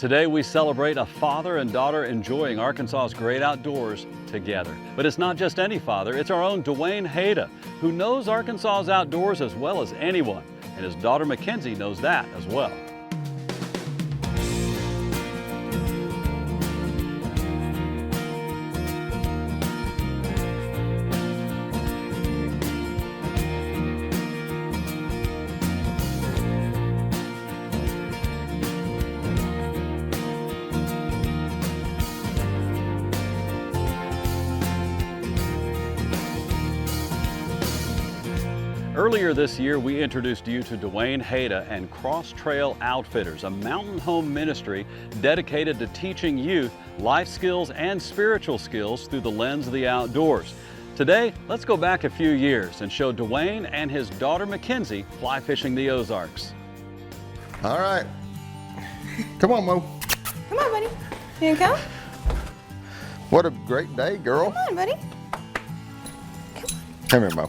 Today we celebrate a father and daughter enjoying Arkansas's great outdoors together. But it's not just any father, it's our own Dwayne Hayda, who knows Arkansas's outdoors as well as anyone. And his daughter Mackenzie knows that as well. Earlier this year, we introduced you to Dwayne Hayda and Cross Trail Outfitters, a mountain home ministry dedicated to teaching youth life skills and spiritual skills through the lens of the outdoors. Today, let's go back a few years and show Dwayne and his daughter Mackenzie fly fishing the Ozarks. All right. Come on, Mo. Come on, buddy. You gonna come? What a great day, girl. Come on, buddy. Come here, Mo.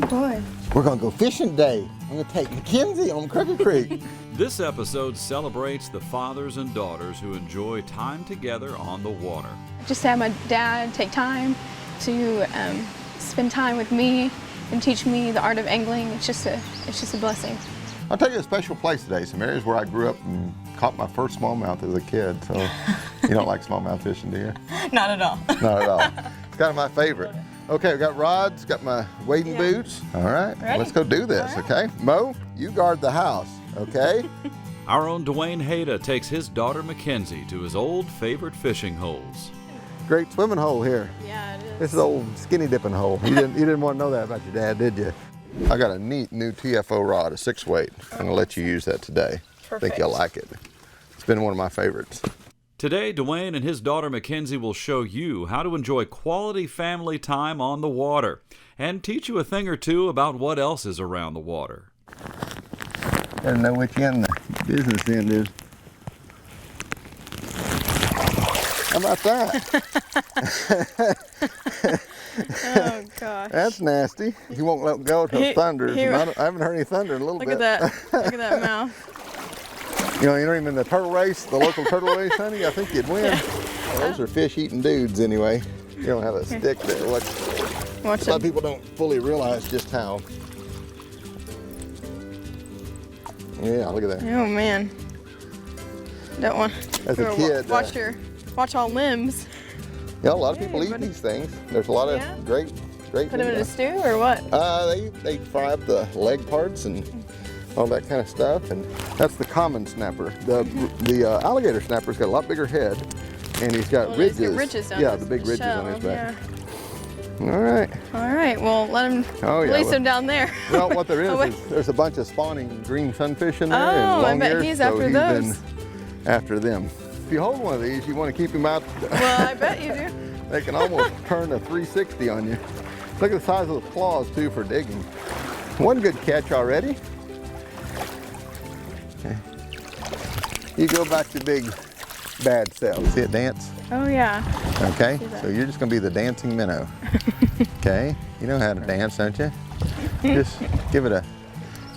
Boy. We're gonna go fishing today. I'm gonna take Mackenzie on Crooked Creek. This episode celebrates the fathers and daughters who enjoy time together on the water. Just to have my dad take time to spend time with me and teach me the art of angling. It's just a blessing. I'll take you to a special place today, some areas where I grew up and caught my first smallmouth as a kid. So you don't like smallmouth fishing, do you? Not at all. Not at all. It's kind of my favorite. Okay, we got rods, got my wading boots. All right, Ready? let's go do this, okay? Mo, you guard the house, okay? Our own Dwayne Hayda takes his daughter Mackenzie to his old favorite fishing holes. Great swimming hole here. Yeah, it is. This is an old skinny dipping hole. You didn't want to know that about your dad, did you? I got a neat new TFO rod, a 6-weight. I'm gonna let you use that today. I think Perfect. you'll like it. It's been one of my favorites. Today, Dwayne and his daughter Mackenzie will show you how to enjoy quality family time on the water and teach you a thing or two about what else is around the water. Gotta know which end the business end is. How about that? Oh, gosh. That's nasty. He won't let go until it thunders. he- I haven't heard any thunder in a little Look bit. at that. Look at that mouth. You know, you're even in the turtle race, the local turtle race, honey. I think you'd win. Well, those are fish-eating dudes anyway. You don't have a stick there. Watch A lot of it. people don't fully realize just how. Yeah, look at that. Oh, man. Don't want. As a kid, Watch all limbs. Yeah, a lot of people Hey, eat buddy. these things. There's a lot of Yeah? great Put them in meat. a stew or what? They fry up the leg parts and all that kind of stuff, and that's the common snapper. The alligator snapper's got a lot bigger head, and he's got Well, he's ridges. got ridges down Yeah, his the big ridges on his shell, back. All right. Yeah. All right. Well, let him. Oh, yeah, Release well- him down there. Well, what there Oh, wait. is there's a bunch of spawning green sunfish in there Oh, and I long bet ears, he's so after he's those. been after them. If you hold one of these, you want to keep him out. Well, I bet you do. They can almost turn a 360 on you. Look at the size of the claws too for digging. One good catch already. Okay. You go back to big bad self. See it dance? Oh yeah. Okay, See that. so you're just gonna be the dancing minnow. Okay, you know how to dance, don't you? Just give it a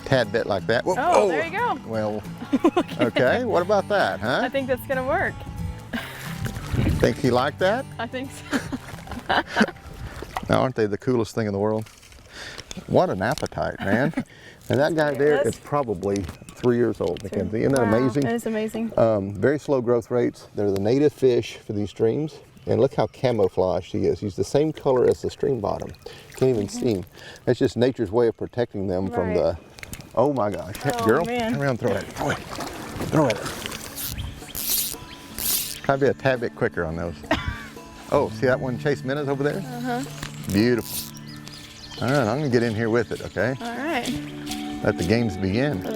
tad bit like that. Whoa, Oh, there you go. Well, okay, what about that, I huh? think that's gonna work. Think he liked that? I think so. Now, aren't they the coolest thing in the world? What an appetite, man. And that guy there Yes. is probably 3 years old, Mackenzie. Isn't that Wow, amazing? That is amazing. Very slow growth rates. They're the native fish for these streams. And look how camouflaged he is. He's the same color as the stream bottom. Can't even see him. That's just nature's way of protecting them from Right. the, oh my gosh. Hey, Oh, girl, man. turn around, throw it. Throw it. Throw it. Try to be a tad bit quicker on those. Oh, see that one chase minnows over there? Uh-huh. Beautiful. All right, I'm gonna get in here with it, okay? All right. Let the games begin. Well,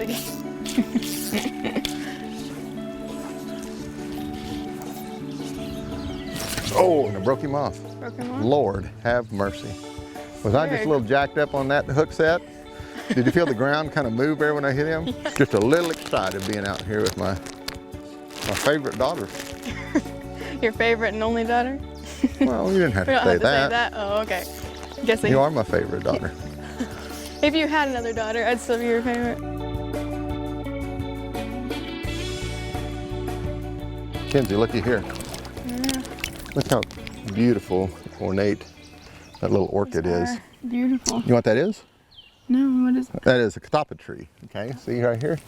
Oh, and I broke him off. broke him off. Lord, have mercy. Was I just Very a little jacked up on that hook set? Did you feel the ground kind of move there when I hit him? Just a little excited being out here with my favorite daughter. Your favorite and only daughter? Well, you didn't have We to don't say have to that. say that. Oh, okay. Guessing. You are my favorite daughter. If you had another daughter, I'd still be your favorite. Mackenzie, looky here. Yeah. Look how beautiful, ornate that little orchid is. Beautiful. You know what that is? No, what is it? That is a catappa tree, okay? See right here?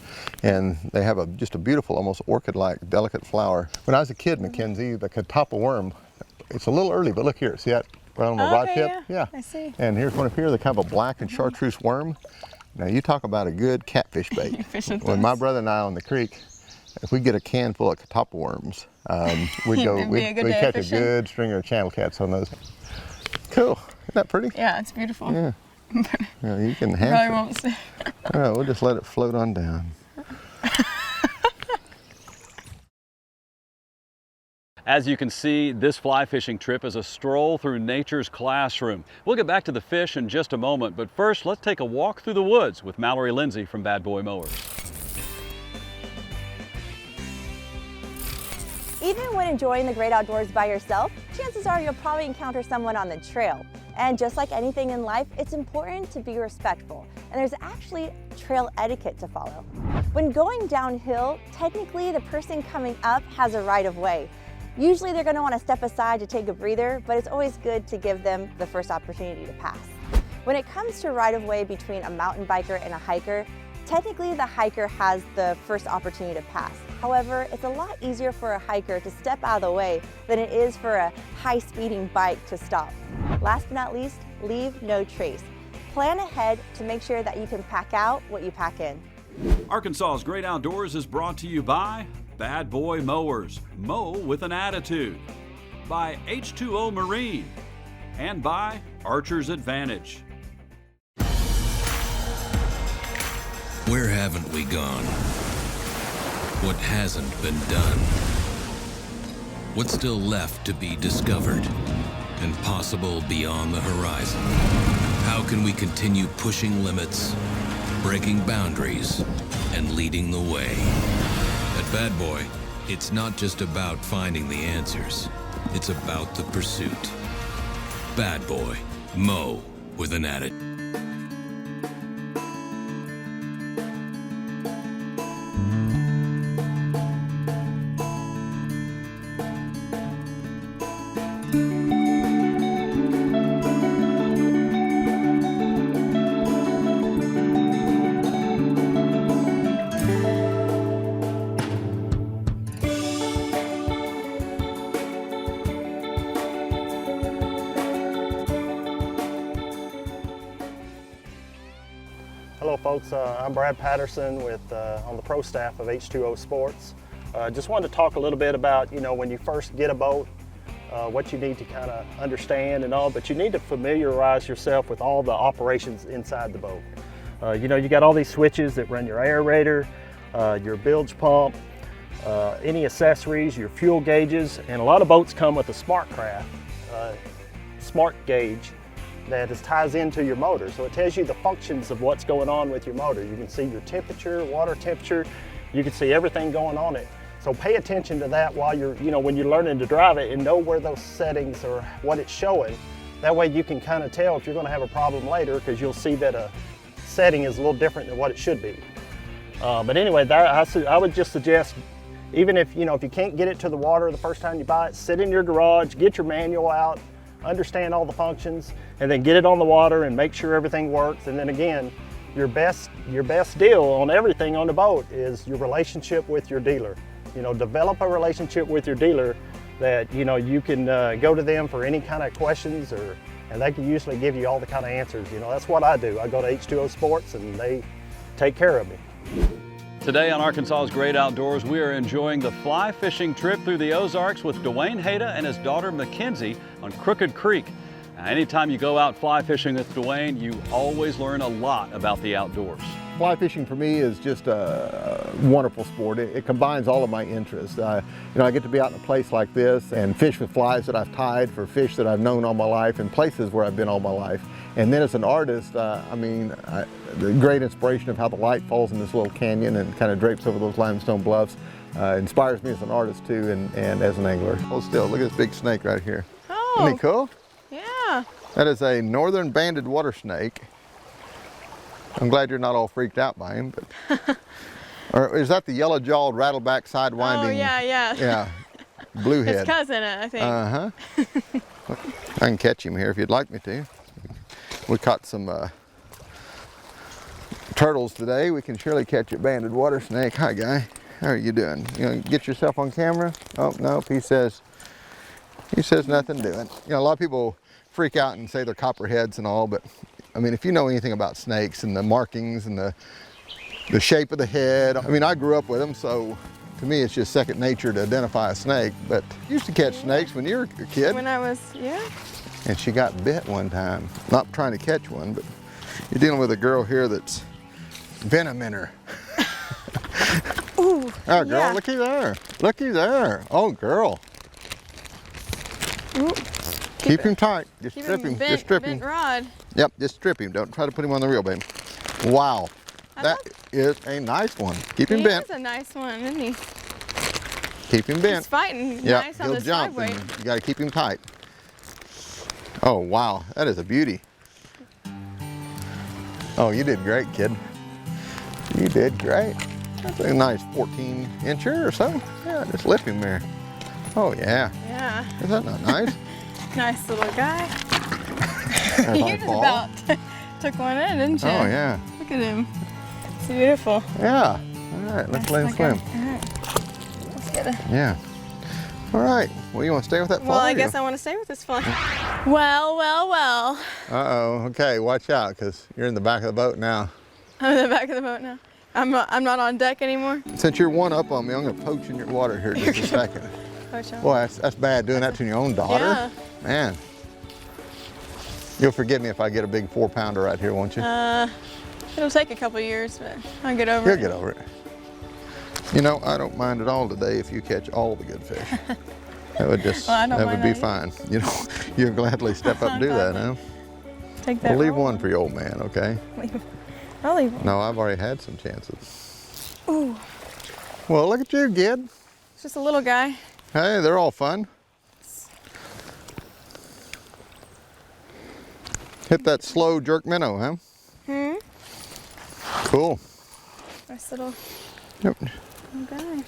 And they have just a beautiful, almost orchid-like, delicate flower. When I was a kid, Mackenzie, the catappa worm, it's a little early, but look here, see that right on the rod tip? Yeah, I see. And here's one up here, the kind of a black and chartreuse worm. Now you talk about a good catfish bait. When my brother and I on the creek, if we get a can full of catappa worms, we'd catch a good stringer of channel cats on those. Cool, isn't that pretty? Yeah, it's beautiful. Yeah. Yeah, you can Probably handle it. won't see. All right, we'll just let it float on down. As you can see, this fly fishing trip is a stroll through nature's classroom. We'll get back to the fish in just a moment, but first let's take a walk through the woods with Mallory Lindsay from Bad Boy Mowers. Even when enjoying the great outdoors by yourself, chances are you'll probably encounter someone on the trail. And just like anything in life, it's important to be respectful. And there's actually trail etiquette to follow. When going downhill, technically the person coming up has a right of way. Usually they're gonna wanna step aside to take a breather, but it's always good to give them the first opportunity to pass. When it comes to right of way between a mountain biker and a hiker, technically the hiker has the first opportunity to pass. However, it's a lot easier for a hiker to step out of the way than it is for a high-speeding bike to stop. Last but not least, leave no trace. Plan ahead to make sure that you can pack out what you pack in. Arkansas's Great Outdoors is brought to you by Bad Boy Mowers, mow with an attitude, by H2O Marine, and by Archer's Advantage. Where haven't we gone? What hasn't been done? What's still left to be discovered and possible beyond the horizon? How can we continue pushing limits, breaking boundaries, and leading the way? At Bad Boy, it's not just about finding the answers, it's about the pursuit. Bad Boy, mow with an attitude. Hello folks, I'm Brad Patterson on the pro staff of H2O Sports. Just wanted to talk a little bit about, when you first get a boat, what you need to kind of understand and all, but you need to familiarize yourself with all the operations inside the boat. You got all these switches that run your aerator, your bilge pump, any accessories, your fuel gauges, and a lot of boats come with a SmartCraft, smart gauge, that ties into your motor. So it tells you the functions of what's going on with your motor. You can see your temperature, water temperature, you can see everything going on it. So pay attention to that while when you're learning to drive it, and know where those settings or what it's showing. That way you can kind of tell if you're gonna have a problem later, because you'll see that a setting is a little different than what it should be. But anyway, I would just suggest, even if you can't get it to the water the first time you buy it, sit in your garage, get your manual out, understand all the functions, and then get it on the water and make sure everything works. And then again, your best deal on everything on the boat is your relationship with your dealer. Develop a relationship with your dealer that you can go to them for any kind of questions, and they can usually give you all the kind of answers. That's what I do. I go to H2O Sports and they take care of me. Today on Arkansas's Great Outdoors, we are enjoying the fly fishing trip through the Ozarks with Dwayne Hayda and his daughter Mackenzie on Crooked Creek. Now, anytime you go out fly fishing with Dwayne, you always learn a lot about the outdoors. Fly fishing for me is just a wonderful sport. It combines all of my interests. I get to be out in a place like this and fish with flies that I've tied for fish that I've known all my life and places where I've been all my life. And then as an artist, the great inspiration of how the light falls in this little canyon and kind of drapes over those limestone bluffs inspires me as an artist too, and as an angler. Hold still, look at this big snake right here. Oh. Isn't he cool? Yeah. That is a northern banded water snake. I'm glad you're not all freaked out by him, but or is that the yellow-jawed rattleback sidewinding? Oh yeah. Yeah. Bluehead. His cousin, I think. Uh-huh. I can catch him here if you'd like me to. We caught some turtles today. We can surely catch a banded water snake. Hi, guy. How are you doing? You gonna get yourself on camera? Oh, nope. He says nothing doing. You know, a lot of people freak out and say they're copperheads and all, but I mean, if you know anything about snakes and the markings and the shape of the head, I mean, I grew up with them, so to me, it's just second nature to identify a snake. But you used to catch snakes when you were a kid. When I was, yeah. And she got bit one time. Not trying to catch one, but you're dealing with a girl here that's venom in her. Ooh, Oh, girl, yeah. looky there. Looky there. Oh, girl. Ooh. Keep him tight. Just Keep strip him. bent, Just strip him. bent rod. Yep, just strip him. Don't try to put him on the reel, baby. Wow. That is a nice one. Keep him bent. He is a nice one, isn't he? Keep him bent. He's fighting Yep, nice on he'll the jump. sideway. And you got to keep him tight. Oh, wow. That is a beauty. Oh, you did great, kid. You did great. That's a nice 14-incher or so. Yeah, just lift him there. Oh, yeah. Yeah, Is that not nice? nice little guy. There's You my just ball. about took one in, didn't you? Oh, yeah. Look at him. It's beautiful. Yeah. All right, let's let him swim. All right. Let's get it. Yeah. All right. Well, you want to stay with that fly? Well, I guess I want to stay with this fly. Well, well, well. Uh-oh. Okay, watch out, because you're in the back of the boat now. I'm in the back of the boat now. I'm not on deck anymore. Since you're one up on me, I'm going to poach in your water here just a second. Coach, Boy, that's bad doing that to your own daughter. Yeah. Man. You'll forgive me if I get a big 4-pounder right here, won't you? It'll take a couple years, but I'll get over You'll it. get over it. You know, I don't mind at all today if you catch all the good fish. That would just, Well, I don't that would mind be that fine. You know, you'll gladly step up and do that, huh? Take that. We'll leave roll. one for your old man, okay? I'll leave one. No, I've already had some chances. Ooh, Well, look at you, kid. it's just a little guy. Hey, they're all fun. Hit that slow jerk minnow, huh? Hmm. Cool. Nice little Yep, guy.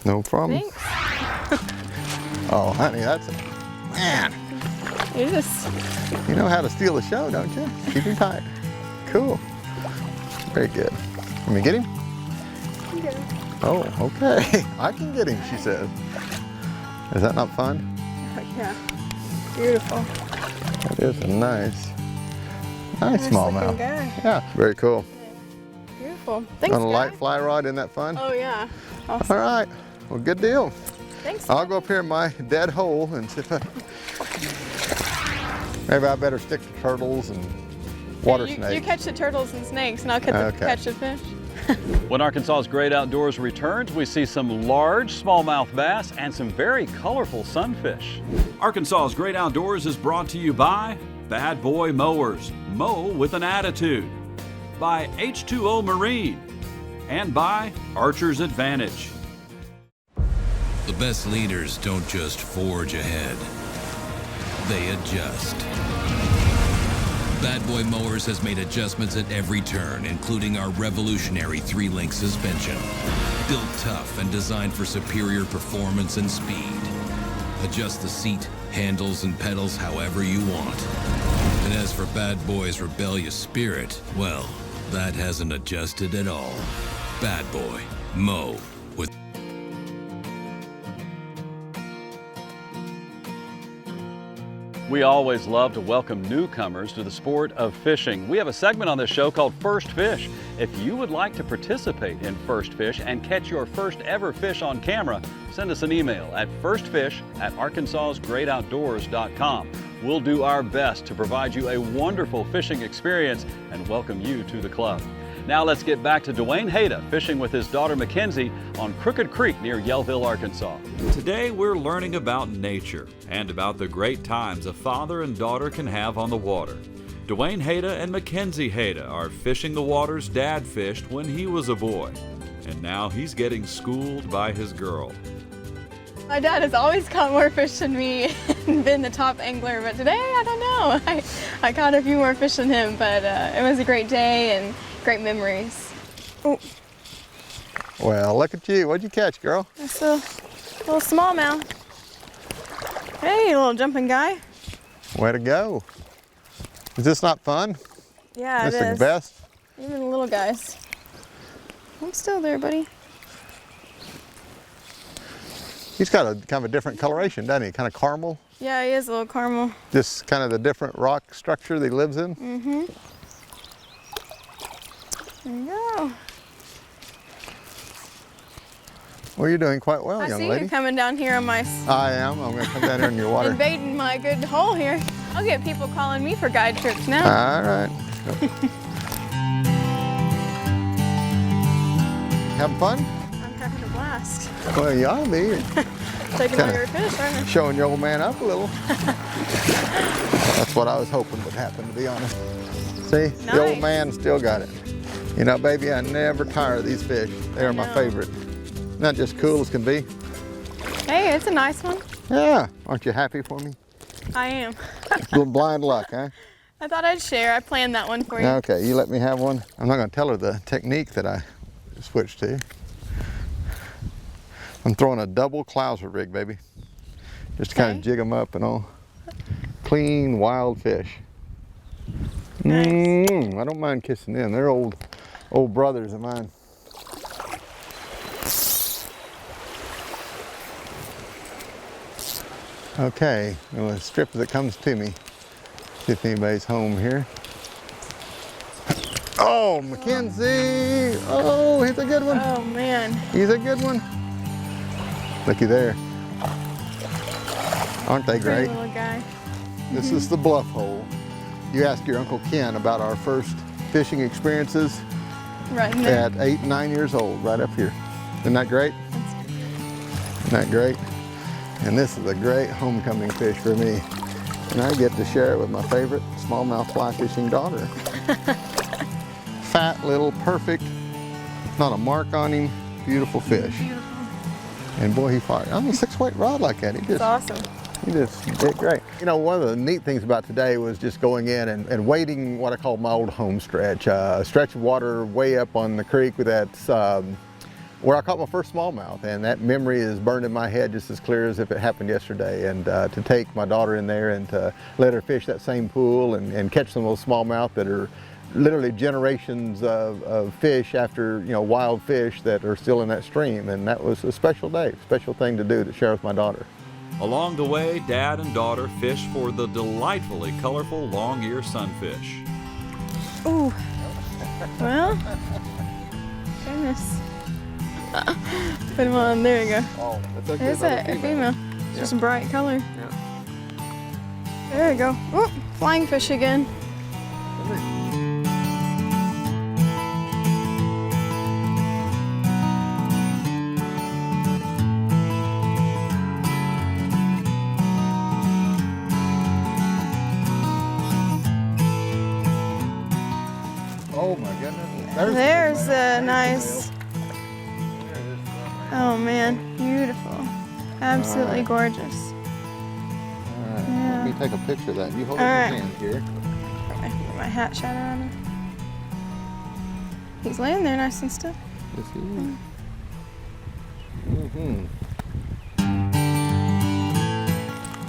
no problem. Thanks. Oh, honey, that's a man. You just. You know how to steal the show, don't you? Keep him tight. Cool. Very good. Let me get him? Oh, okay. I can get him, she says. Is that not fun? Yeah. Beautiful. That is a nice Nice smallmouth. looking guy. Yeah, very cool. Beautiful. Thanks, On a light guy. fly rod, isn't that fun? Oh yeah. Awesome. All right, well, good deal. Thanks. I'll go up here in my dead hole and see if I... Maybe I better stick to turtles and water you, snakes. You catch the turtles and snakes, and I'll Okay. catch the fish. When Arkansas's Great Outdoors returns, we see some large smallmouth bass and some very colorful sunfish. Arkansas's Great Outdoors is brought to you by Bad Boy Mowers, mow with an attitude, by H2O Marine, and by Archer's Advantage. The best leaders don't just forge ahead, they adjust. Bad Boy Mowers has made adjustments at every turn, including our revolutionary 3-link suspension. Built tough and designed for superior performance and speed. Adjust the seat, handles, and pedals however you want. And as for Bad Boy's rebellious spirit, well, that hasn't adjusted at all. Bad Boy, mow with... We always love to welcome newcomers to the sport of fishing. We have a segment on this show called First Fish. If you would like to participate in First Fish and catch your first ever fish on camera, send us an email at firstfish@arkansasgreatoutdoors.com. We'll do our best to provide you a wonderful fishing experience and welcome you to the club. Now let's get back to Dwayne Hayda fishing with his daughter Mackenzie on Crooked Creek near Yellville, Arkansas. Today we're learning about nature and about the great times a father and daughter can have on the water. Dwayne Hayda and Mackenzie Hayda are fishing the waters Dad fished when he was a boy, and now he's getting schooled by his girl. My dad has always caught more fish than me and been the top angler, but today, I don't know. I caught a few more fish than him, but it was a great day and great memories. Oh, Well, look at you. What'd you catch, girl? that's a Little smallmouth. Hey, little jumping guy. Way to go. Is this not fun? Yeah, This it is is. the best. Even the little guys. I'm still there, buddy. He's got a kind of a different coloration, doesn't he? Kind of caramel. Yeah, he is a little caramel. Just kind of the different rock structure that he lives in. Mm-hmm. There you go. Well, you're doing quite well, I young see lady. you coming down here on my I am. I'm going to come down here in your water. invading my good hole here. I'll get people calling me for guide trips now. All right. Having fun? I'm having a blast. Well, you ought to be. Taking all your fish, aren't I? Showing your old man up a little. That's what I was hoping would happen, to be honest. See, the old Nice. man still got it. You know, baby, I never tire of these fish. They are my know. favorite. Not just cool as can be. Hey, it's a nice one. Yeah, aren't you happy for me? I am. Little blind luck, huh? I thought I'd share. I planned that one for you. Okay, you let me have one. I'm not going to tell her the technique that I switched to. I'm throwing a double clouser rig, baby. Just to kind Okay. of jig them up and all. Clean, wild fish. Nice. I don't mind kissing them. They're old brothers of mine. Okay, well, a strip that comes to me. See if anybody's home here. Oh, Mackenzie! Oh, he's a good one. Oh man. He's a good one. Looky there. Aren't they Pretty great? little guy. This is the bluff hole. You ask your Uncle Ken about our first fishing experiences Right in there. at 8 and 9 years old, right up here. Isn't that great? Isn't that great? And this is a great homecoming fish for me. And I get to share it with my favorite smallmouth fly fishing daughter. Fat, little, perfect, not a mark on him, beautiful fish. Beautiful. And boy, he fought on a 6-weight rod like that. It's awesome. He just did great. You know, one of the neat things about today was just going in and wading what I call my old home stretch. A stretch of water way up on the creek that's where I caught my first smallmouth, and that memory is burned in my head just as clear as if it happened yesterday. And to take my daughter in there and to let her fish that same pool and catch some of those smallmouth that are literally generations of fish after, you know, wild fish that are still in that stream. And that was a special day, special thing to do to share with my daughter. Along the way, Dad and daughter fish for the delightfully colorful long-ear sunfish. Ooh. Well, goodness. Put him on. There you go. Oh, that's okay. There's a female. It's just a bright color. There you go. Oop, flying fish again. Oh my goodness. There's a nice. Oh man, beautiful. Absolutely gorgeous. All right, Yeah. let me take a picture of that. You hold it All in right. your hand here. I can get my hat shot on him. He's laying there nice and still. Yes, he is. Mm-hmm.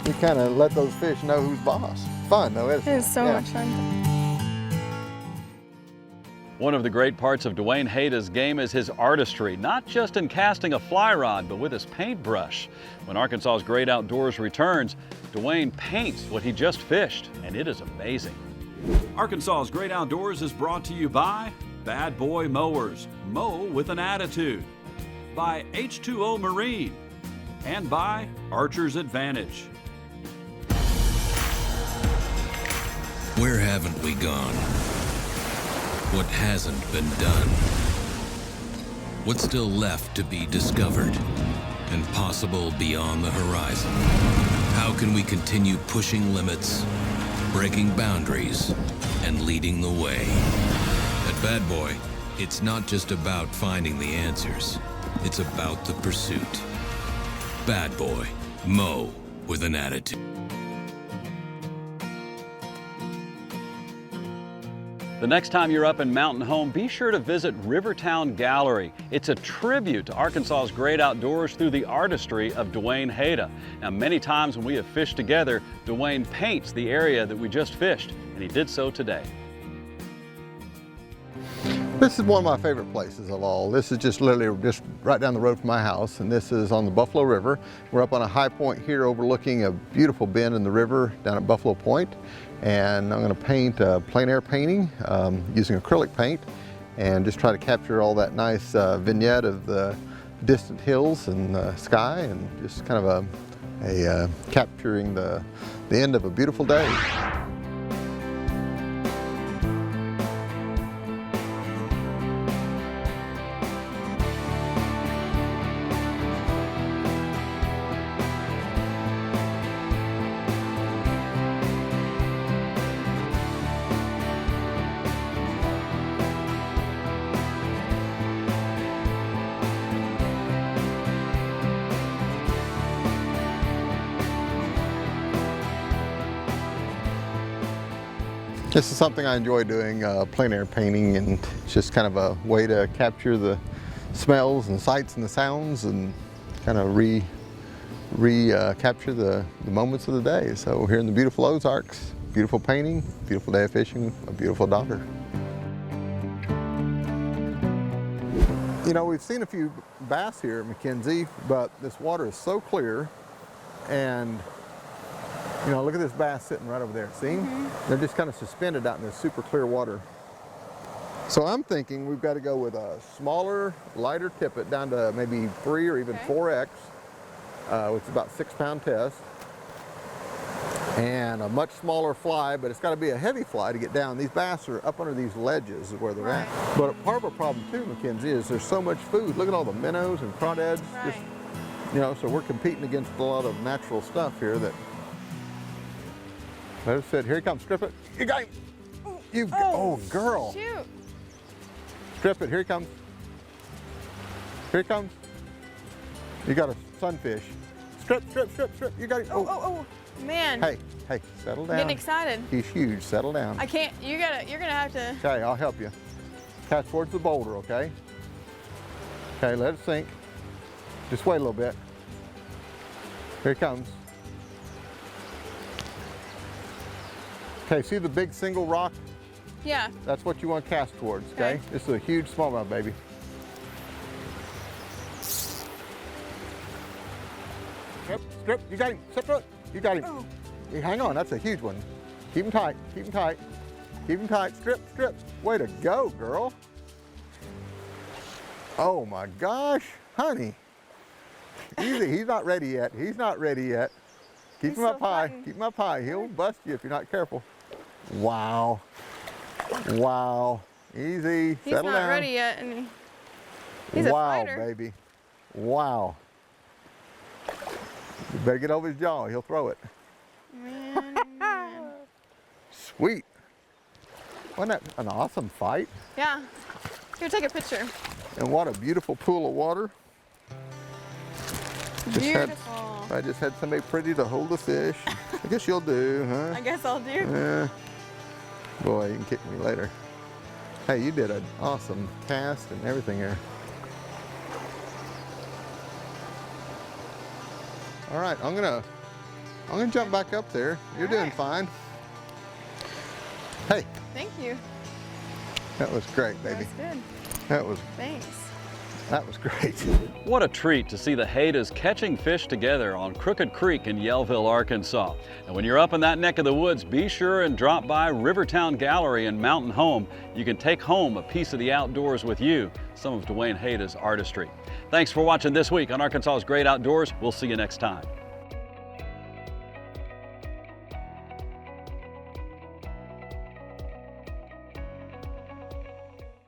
You kind of let those fish know who's boss. Fun though, isn't it? It is so Yeah. much fun. One of the great parts of Dwayne Hayda's game is his artistry, not just in casting a fly rod, but with his paintbrush. When Arkansas's Great Outdoors returns, Dwayne paints what he just fished, and it is amazing. Arkansas's Great Outdoors is brought to you by Bad Boy Mowers, mow with an attitude, by H2O Marine, and by Archer's Advantage. Where haven't we gone? What hasn't been done? What's still left to be discovered and possible beyond the horizon? How can we continue pushing limits, breaking boundaries, and leading the way? At Bad Boy, it's not just about finding the answers, it's about the pursuit. Bad Boy, mow with an attitude. The next time you're up in Mountain Home, be sure to visit Rivertown Gallery. It's a tribute to Arkansas's great outdoors through the artistry of Dwayne Hayda. Now, many times when we have fished together, Dwayne paints the area that we just fished, and he did so today. This is one of my favorite places of all. This is just literally just right down the road from my house, and this is on the Buffalo River. We're up on a high point here overlooking a beautiful bend in the river down at Buffalo Point, and I'm going to paint a plein air painting using acrylic paint and just try to capture all that nice vignette of the distant hills and the sky, and just kind of a capturing the end of a beautiful day. This is something I enjoy doing, plein air painting, and it's just kind of a way to capture the smells and sights and the sounds and kind of capture the moments of the day. So here in the beautiful Ozarks, beautiful painting, beautiful day of fishing, a beautiful daughter. You know, we've seen a few bass here at McKenzie, but this water is so clear, and you know, look at this bass sitting right over there, see? Mm-hmm. They're just kind of suspended out in this super clear water. So I'm thinking we've got to go with a smaller, lighter tippet down to maybe 3 or even 4X, which is about 6-pound test, and a much smaller fly, but it's got to be a heavy fly to get down. These bass are up under these ledges is where they're at. But part of a problem too, Mackenzie, is there's so much food. Look at all the minnows and crawdads. Just, you know, so we're competing against a lot of natural stuff here that. Let it sit. Here he comes. Strip it. You got him. Oh, girl. Shoot. Strip it. Here he comes. Here he comes. You got a sunfish. Strip, strip, strip, strip. You got him. Oh, man. Hey, settle down. Getting excited. He's huge. Settle down. I can't. You're gonna have to. Okay, I'll help you. Cast towards the boulder, okay? Okay, let it sink. Just wait a little bit. Here he comes. Okay, see the big single rock? Yeah. That's what you want to cast towards, okay? This is a huge smallmouth, baby. Strip, you got him. Step through it. You got him. Oh. Hey, hang on, that's a huge one. Keep him tight, keep him tight. Keep him tight, strip, strip. Way to go, girl. Oh my gosh, honey. Easy, he's not ready yet. He's not ready yet. Keep him up high, keep him up high. He'll bust you if you're not careful. Wow. Wow. Easy. He's settle not down. ready yet, and he's a fighter. Wow, baby. Wow. You better get over his jaw. He'll throw it. Man. Sweet. Wasn't that an awesome fight? Yeah. Here, take a picture. And what a beautiful pool of water. Beautiful. I just had somebody pretty to hold the fish. I guess you'll do, huh? I guess I'll do. Yeah. Boy, you can kick me later. Hey, you did an awesome cast and everything here. All right, I'm gonna jump back up there. You're doing fine. Hey. Thank you. That was great, baby. That was good. That was. Thanks. That was great. What a treat to see the Haydas catching fish together on Crooked Creek in Yellville, Arkansas. And when you're up in that neck of the woods, be sure and drop by Rivertown Gallery in Mountain Home. You can take home a piece of the outdoors with you, some of Dwayne Hayda's artistry. Thanks for watching this week on Arkansas's Great Outdoors. We'll see you next time.